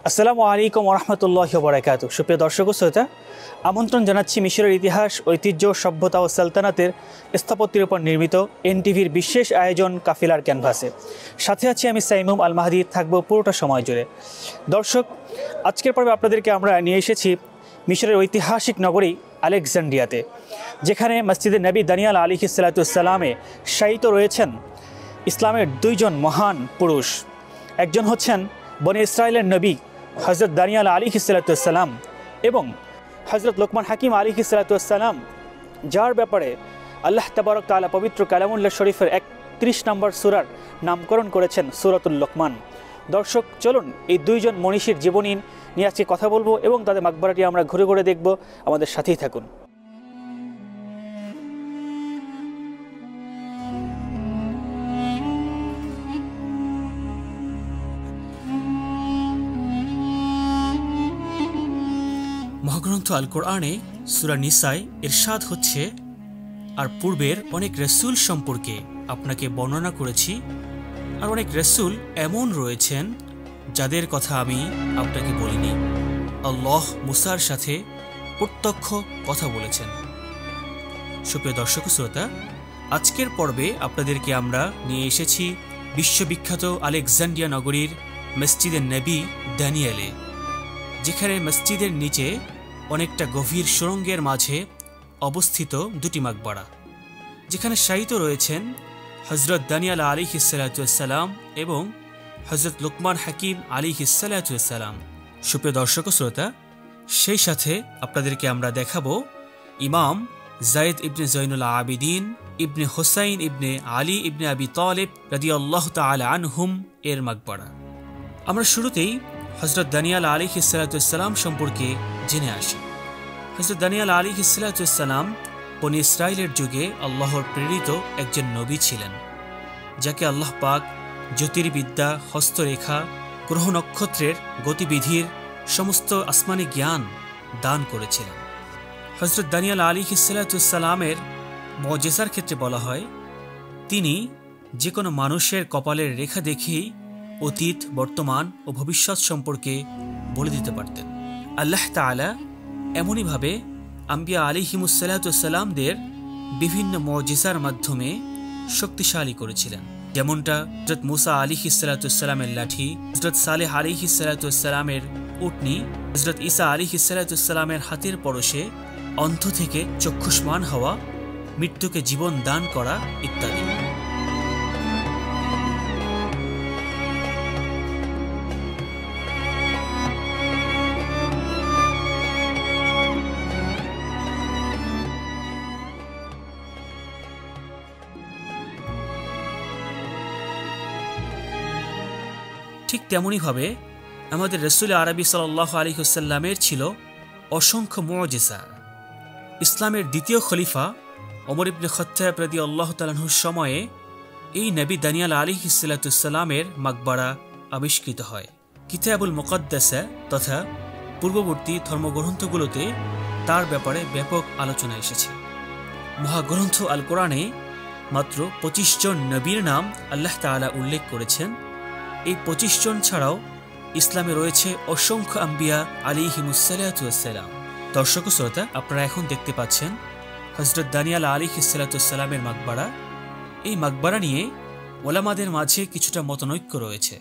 আসসালামু আলাইকুম ওরহমতুল্লাহি ওয়া বারাকাতুহু। সুপ্রিয় দর্শক ও শ্রোতা, আমন্ত্রণ জানাচ্ছি মিশরের ইতিহাস, ঐতিহ্য, সভ্যতা ও সালতানাতের স্থাপত্যের উপর নির্মিত এনটিভির বিশেষ আয়োজন কাফিলার ক্যানভাসে। সাথে আছি আমি সাইমুম আল মাহদি, থাকবো পুরোটা সময় জুড়ে। দর্শক, আজকের পর্বে আপনাদেরকে আমরা নিয়ে এসেছি মিশরের ঐতিহাসিক নগরী আলেকজান্ড্রিয়াতে, যেখানে মসজিদে নবী দানিয়াল আলাইহিস সালামে শায়িত রয়েছেন ইসলামের দুইজন মহান পুরুষ। একজন হচ্ছেন বনে ইসরায়েলের নবী হজরত দানিয়াল আলাইহিস সালাম এবং হজরত লোকমান হাকিম আলাইহিস সালাম, যার ব্যাপারে আল্লাহ তাবারক তাআলা পবিত্র কালামুল্লাহ শরীফের 31 নম্বর সূরার নামকরণ করেছেন সূরাতুল লোকমান। দর্শক, চলুন এই দুইজন মনীষীর জীবনী নিয়ে আজকে কথা বলবো এবং তাদের মাকবারাটি আমরা ঘুরে ঘুরে দেখব। আমাদের সাথেই থাকুন। মহাগ্রন্থ আল কোরআনে সূরা নিসায় ইরশাদ হচ্ছে, আর পূর্বের অনেক রাসূল সম্পর্কে আপনাকে বর্ণনা করেছি, আর অনেক রাসূল এমন রয়েছেন যাদের কথা আমি আপনাকে বলিনি। আল্লাহ মুসার সাথে প্রত্যক্ষ কথা বলেছেন। সুপ্রিয় দর্শক শ্রোতা, আজকের পর্বে আপনাদেরকে আমরা নিয়ে এসেছি বিশ্ববিখ্যাত আলেকজান্ড্রিয়া নগরীর মসজিদে নবী দানিয়েলে, যেখানে মসজিদের নিচে অনেকটা গভীর সুড়ঙ্গের মাঝে অবস্থিত দুটি মাকবারা, যেখানে শায়িত রয়েছেন হজরত দানিয়াল আলাইহিস সালাম এবং হজরত লোকমান হাকিম আলাইহিস সালাম। সুপ্রিয় দর্শক শ্রোতা, সেই সাথে আপনাদেরকে আমরা দেখাবো ইমাম যায়েদ ইবনে জৈনুল আবিদিন ইবনে হোসাইন ইবনে আলী ইবনে আবি তালিব রাদিয়াল্লাহু তাআলা আনহুম এর মাকবারা। আমরা শুরুতেই হজরত দানিয়াল আলাইহিস সালাম সম্পর্কে জেনে আসি। হজরত দানিয়াল আলাইহিস সালাম বনী ইসরায়েলের যুগে আল্লাহর প্রেরিত একজন নবী ছিলেন, যাকে আল্লাহ পাক জ্যোতির্বিদ্যা, হস্তরেখা, গ্রহ নক্ষত্রের গতিবিধির সমস্ত আসমানি জ্ঞান দান করেছিলেন। হজরত দানিয়াল আলাইহিস সালামের মুজিজার ক্ষেত্রে বলা হয়, তিনি যে কোনো মানুষের কপালের রেখা দেখেই অতীত, বর্তমান ও ভবিষ্যৎ সম্পর্কে বলে দিতে পারতেন। আল্লাহ তাআলা এমনইভাবে আম্বিয়া আলাইহিমুস সালামদের বিভিন্ন মুজিজার মাধ্যমে শক্তিশালী করেছিলেন, যেমনটা হযরত মুসা আলাইহিস সালামের লাঠি, হযরত সালেহ আলাইহিস সালামের উটনি, হযরত ঈসা আলাইহিস সালামের হাতের পরশে অন্ধ থেকে চক্ষুষ্মান হওয়া, মৃত্যুকে জীবন দান করা ইত্যাদি। ঠিক তেমনইভাবে আমাদের রাসূল আরবি সাল্লাল্লাহু আলাইহি ওয়াসাল্লামের ছিল অসংখ্য মুজিজা। ইসলামের দ্বিতীয় খলিফা ওমর ইবনে খাত্তাব রাদিয়াল্লাহু তাআলা আনহুর সময়ে এই নবী দানিয়াল আলাইহিস সালামের মাকবারা আবিষ্কৃত হয়। কিতাবুল মুকাদ্দাসা তথা পূর্ববর্তী ধর্মগ্রন্থগুলোতে তার ব্যাপারে ব্যাপক আলোচনা এসেছে। মহাগ্রন্থ আল কোরআনে মাত্র 25 জন নবীর নাম আল্লাহ তাআলা উল্লেখ করেছেন। এই 25 জন ছাড়াও ইসলামে রয়েছে অসংখ্য আম্বিয়া আলাইহিমুস সালাম। দর্শক শ্রোতা, আপনারা এখন দেখতে পাচ্ছেন হযরত দানিয়াল আলাইহিস সালামের মাকবারা। এই মাকবারা নিয়ে ওলামাদের মাঝে কিছুটা মতনৈক্য রয়েছে।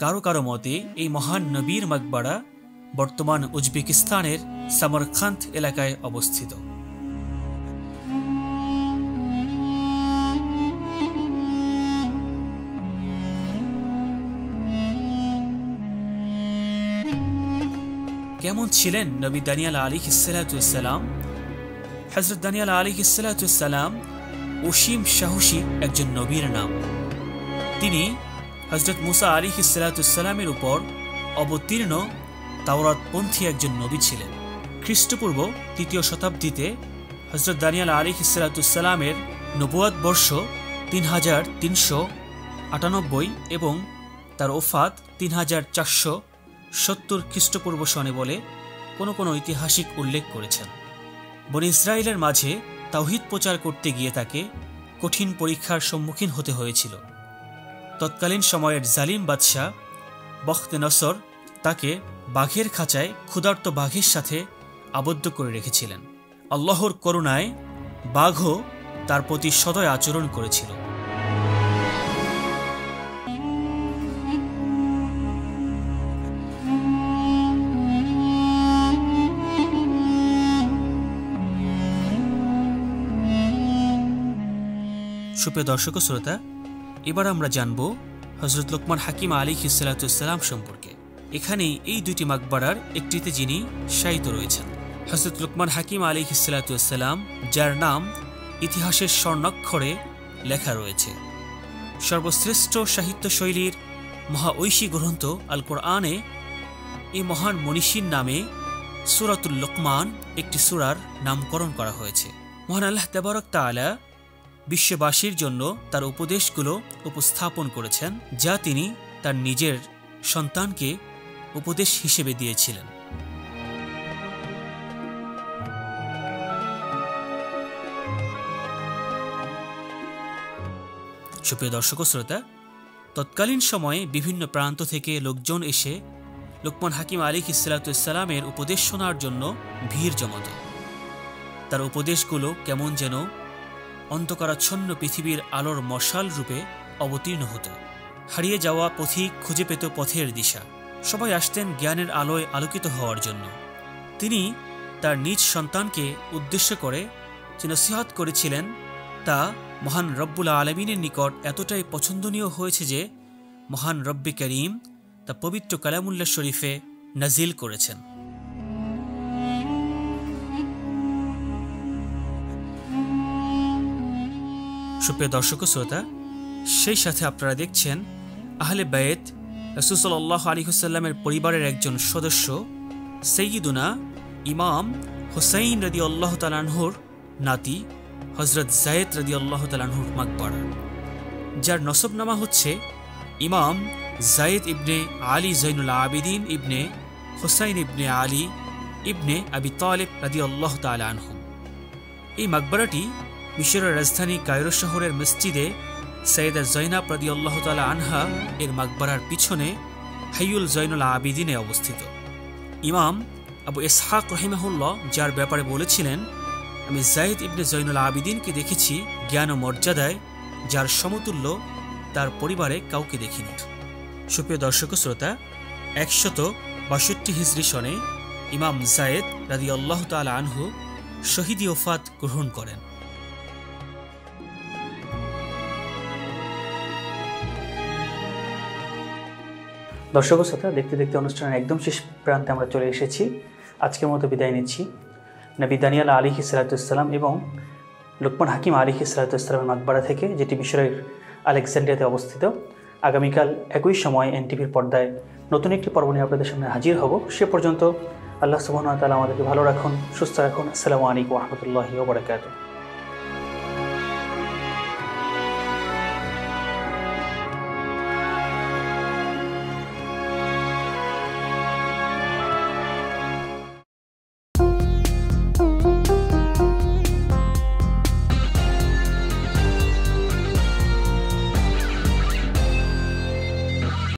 কারো কারো মতে এই মহান নবীর মাকবারা বর্তমান উজবেকিস্তানের সামরকান্দ এলাকায় অবস্থিত। কেমন ছিলেন নবী দানিয়াল আলাইহিস সালাম? হযরত দানিয়াল আলাইহিস সালাম অসীম সাহসী একজন নবীর নাম। তিনি হযরত মুসা আলাইহিস সালামের উপর অবতীর্ণ তাওরাতপন্থী একজন নবী ছিলেন। খ্রিস্টপূর্ব 3য় শতাব্দীতে হযরত দানিয়াল আলাইহিস সালামের নবুয়াত বর্ষ 3398 এবং তার ওফাত 3470 খ্রিস্টপূর্ব সনে বলে কোনো ঐতিহাসিক উল্লেখ করেছেন। বনী ইসরায়েলের মাঝে তাওহীদ প্রচার করতে গিয়ে তাকে কঠিন পরীক্ষার সম্মুখীন হতে হয়েছিল। তৎকালীন সময়ের জালিম বাদশাহ বখতে নসর তাকে বাঘের খাঁচায় ক্ষুধার্ত বাঘের সাথে আবদ্ধ করে রেখেছিলেন। আল্লাহর করুণায় বাঘও তার প্রতি সদয় আচরণ করেছিল। সুপ্রিয় দর্শক ও শ্রোতা, এবার আমরা জানব হযরত লোকমান হাকিম আলাইহিস সালাম সম্পর্কে। এখানে এই দুইটি মাকবারার একটিতে যিনি শায়িত রয়েছেন, হযরত লোকমান হাকিম আলাইহিস সালাম, যার নাম ইতিহাসের স্বর্ণাক্ষরে লেখা রয়েছে। সর্বশ্রেষ্ঠ সাহিত্য শৈলীর মহা ঐশী গ্রন্থ আল কোরআনে এই মহান মনীষীর নামে সূরাতুল লোকমান একটি সূরার নামকরণ করা হয়েছে। মহান আল্লাহ তাবারক তাআলা বিশ্ববাসীর জন্য তার উপদেশগুলো উপস্থাপন করেছেন, যা তিনি তার নিজের সন্তানকে উপদেশ হিসেবে দিয়েছিলেন। সুপ্রিয় দর্শক ও শ্রোতা, তৎকালীন সময়ে বিভিন্ন প্রান্ত থেকে লোকজন এসে লোকমান হাকিম আলাইহিস সালামের উপদেশ শোনার জন্য ভিড় জমাত। তার উপদেশগুলো কেমন যেন অন্ধকারাচ্ছন্ন পৃথিবীর আলোর মশাল রূপে অবতীর্ণ হতো। হারিয়ে যাওয়া পথিক খুঁজে পেত পথের দিশা। সবাই আসতেন জ্ঞানের আলোয় আলোকিত হওয়ার জন্য। তিনি তার নিজ সন্তানকে উদ্দেশ্য করে যে নসিহত করেছিলেন, তা মহান রব্বুল আলামিনের নিকট এতটাই পছন্দনীয় হয়েছে যে মহান রব্বে করিম তা পবিত্র কালামুল্লাহ শরীফে নাজিল করেছেন। সুপ্রিয় দর্শক শ্রোতা, সেই সাথে আপনারা দেখছেন আহলে বায়েত রাসূল সাল্লাল্লাহু আলাইহি ওয়াসাল্লামের পরিবারের একজন সদস্য সাইয়্যিদুনা ইমাম হুসাইন রাদিয়াল্লাহু তাআলা আনহুর নাতি হযরত যায়েদ রাদিয়াল্লাহু তাআলা আনহুর মাকবারা, যার নসবনামা হচ্ছে ইমাম যায়েদ ইবনে আলী জৈনুল আবিদিন ইবনে হুসাইন ইবনে আলী ইবনে আবি তালিব রাদিয়াল্লাহু তাআলা আনহু। এই মাকবারাটি মিশরের রাজধানী কায়রো শহরের মসজিদে সাইয়েদা জয়নাব রাদিয়াল্লাহু তাআলা আনহা এর মাকবারার পিছনে হাইয়ুল জৈনুল আবিদিনে অবস্থিত। ইমাম আবু ইসহাক রাহিমাহুল্লাহ যার ব্যাপারে বলেছিলেন, আমি যায়েদ ইবনে জৈনুল আবিদিনকে দেখেছি জ্ঞান ও মর্যাদায় যার সমতুল্য তার পরিবারে কাউকে দেখিনি। সুপ্রিয় দর্শক শ্রোতা, 162 হিজরি সনে ইমাম যায়েদ রাদিয়াল্লাহু তাআলা আনহু শহীদি ওফাত গ্রহণ করেন। দর্শক শ্রোতা, দেখতে দেখতে অনুষ্ঠানের একদম শেষ প্রান্তে আমরা চলে এসেছি। আজকের মতো বিদায় নিচ্ছি। নবী দানিয়াল আলাইহিস সালাম এবং লোকমান হাকিম আলাইহিস সালামের মাকবারা থেকে, যেটি মিশরের আলেকজান্ড্রিয়াতে অবস্থিত। আগামীকাল একই সময় এনটিভির পর্দায় নতুন একটি পর্ব নিয়ে আপনাদের সামনে হাজির হব। সে পর্যন্ত আল্লাহ সুবহানাহু ওয়া তাআলা আমাদেরকে ভালো রাখুন, সুস্থ রাখুন। আসসালামু আলাইকুম ওয়া রাহমাতুল্লাহি ওয়া বারাকাতুহু।